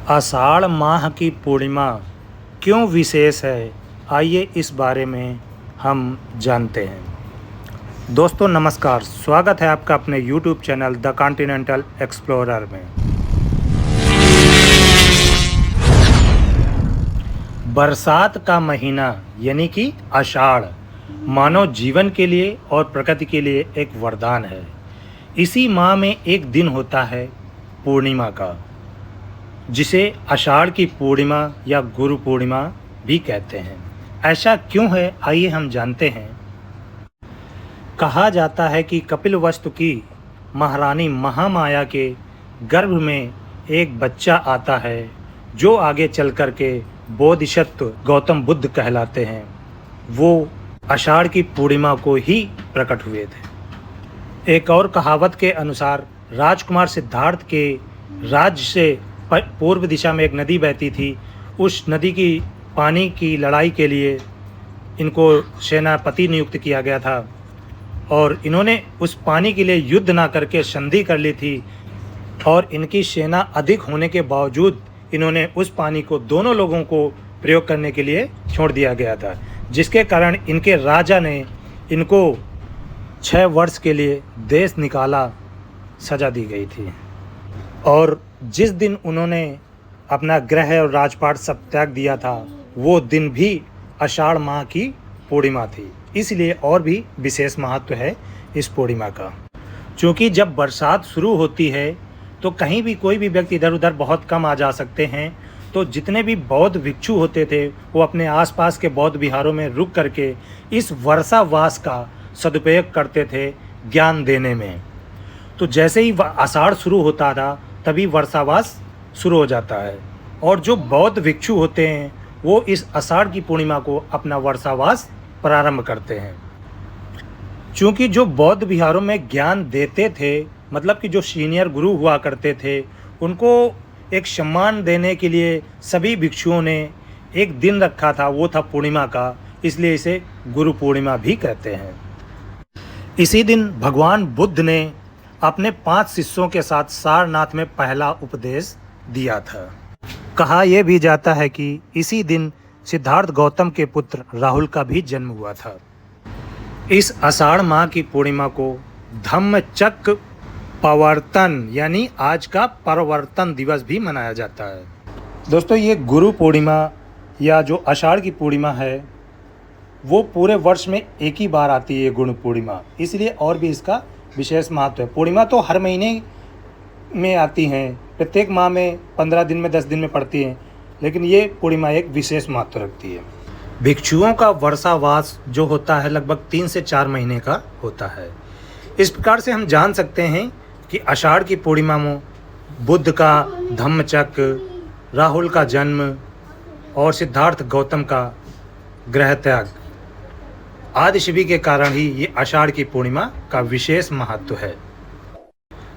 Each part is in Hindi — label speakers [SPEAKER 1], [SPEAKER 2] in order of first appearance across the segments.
[SPEAKER 1] आषाढ़ माह की पूर्णिमा क्यों विशेष है, आइए इस बारे में हम जानते हैं। दोस्तों नमस्कार, स्वागत है आपका अपने YouTube channel the continental explorer में। बरसात का महीना यानी कि आषाढ़ मानव जीवन के लिए और प्रकृति के लिए एक वरदान है। इसी माह में एक दिन होता है पूर्णिमा का, जिसे आषाढ़ की पूर्णिमा या गुरु पूर्णिमा भी कहते हैं। ऐसा क्यों है, आइए हम जानते हैं। कहा जाता है कि कपिलवस्तु की महारानी महामाया के गर्भ में एक बच्चा आता है जो आगे चल कर के बोधिसत्व गौतम बुद्ध कहलाते हैं। वो आषाढ़ की पूर्णिमा को ही प्रकट हुए थे। एक और कहावत के अनुसार राजकुमार सिद्धार्थ के राज्य से पूर्व दिशा में एक नदी बहती थी। उस नदी की पानी की लड़ाई के लिए इनको सेनापति नियुक्त किया गया था और इन्होंने उस पानी के लिए युद्ध ना करके संधि कर ली थी। और इनकी सेना अधिक होने के बावजूद इन्होंने उस पानी को दोनों लोगों को प्रयोग करने के लिए छोड़ दिया गया था, जिसके कारण इनके राजा ने इनको 6 वर्ष के लिए देश निकाला सजा दी गई थी। और जिस दिन उन्होंने अपना गृह और राजपाट सब त्याग दिया था, वो दिन भी आषाढ़ माह की पूर्णिमा थी। इसलिए और भी विशेष महत्व है इस पूर्णिमा का। क्योंकि जब बरसात शुरू होती है तो कहीं भी कोई भी व्यक्ति इधर उधर बहुत कम आ जा सकते हैं। तो जितने भी बौद्ध भिक्षु होते थे वो अपने आसपास के बौद्ध विहारों में रुक करके इस वर्षावास का सदुपयोग करते थे ज्ञान देने में। तो जैसे ही आषाढ़ शुरू होता था तभी वर्षावास शुरू हो जाता है और जो बौद्ध भिक्षु होते हैं वो इस आषाढ़ की पूर्णिमा को अपना वर्षावास प्रारंभ करते हैं। क्योंकि जो बौद्ध विहारों में ज्ञान देते थे, मतलब कि जो सीनियर गुरु हुआ करते थे, उनको एक सम्मान देने के लिए सभी भिक्षुओं ने एक दिन रखा था, वो था पूर्णिमा का। इसलिए इसे गुरु पूर्णिमा भी कहते हैं। इसी दिन भगवान बुद्ध ने अपने 5 शिष्यों के साथ सारनाथ में पहला उपदेश दिया था। कहा यह भी जाता है कि इसी दिन सिद्धार्थ गौतम के पुत्र राहुल का भी जन्म हुआ था। इस आषाढ़ माह की पूर्णिमा को धम्मचक्र प्रवर्तन यानी आज का प्रवर्तन दिवस भी मनाया जाता है। दोस्तों ये गुरु पूर्णिमा या जो आषाढ़ की पूर्णिमा है वो पूरे वर्ष में एक ही बार आती है, ये गुरु पूर्णिमा। इसलिए और भी इसका विशेष महत्व है। पूर्णिमा तो हर महीने में आती हैं, प्रत्येक माह में 15 दिन में 10 दिन में पड़ती हैं, लेकिन ये पूर्णिमा एक विशेष महत्व रखती है। भिक्षुओं का वर्षावास जो होता है लगभग 3 से 4 महीने का होता है। इस प्रकार से हम जान सकते हैं कि आषाढ़ की पूर्णिमा में बुद्ध का धम्मचक्र, राहुल का जन्म और सिद्धार्थ गौतम का गृह त्याग आदि शिवि के कारण ही ये आषाढ़ की पूर्णिमा का विशेष महत्व है।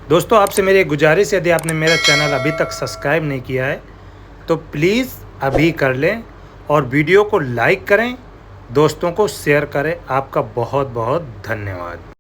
[SPEAKER 1] दोस्तों आपसे मेरी गुजारिश है, यदि आपने मेरा चैनल अभी तक सब्सक्राइब नहीं किया है तो प्लीज़ अभी कर लें और वीडियो को लाइक करें, दोस्तों को शेयर करें। आपका बहुत बहुत धन्यवाद।